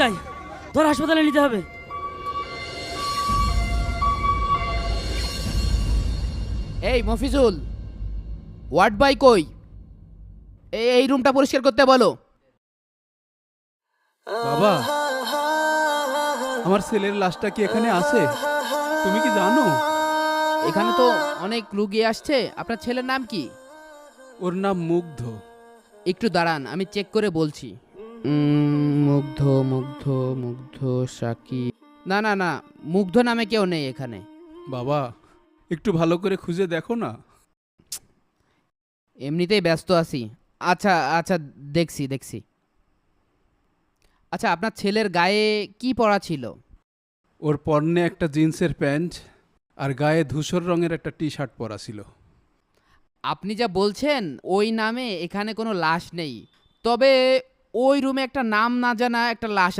যাই, তোর হাসপাতালে নিতে হবে। এই মফিজুল, ওয়ার্ড বয় কই? এই রুমটা পরিষ্কার করতে বলো। বাবা, আমার ছেলের লাশটা কি এখানে আছে? তুমি কি জানো? এখানে তো অনেক রুগী আসছে। আপনার ছেলের নাম কি? ওর নাম মুগ্ধ। একটু দাঁড়ান, আমি চেক করে বলছি। মুগ্ধ মুগ্ধ মুগ্ধ সাকিব। না না না, মুগ্ধ নামে কেউ নেই এখানে। বাবা, একটু ভালো করে খুঁজে দেখো না। এমনিতেই ব্যস্ত আছি। আচ্ছা আচ্ছা, দেখছি দেখছি। আচ্ছা, আপনার ছেলের গায়ে কি পরা ছিল? ওর পরনে একটা জিন্সের প্যান্ট আর গায়ে ধূসর রঙের একটা টি শার্ট পরা ছিল। আপনি যা বলছেন ওই নামে এখানে কোনো লাশ নেই, তবে ওই রুমে একটা নাম না জানা একটা লাশ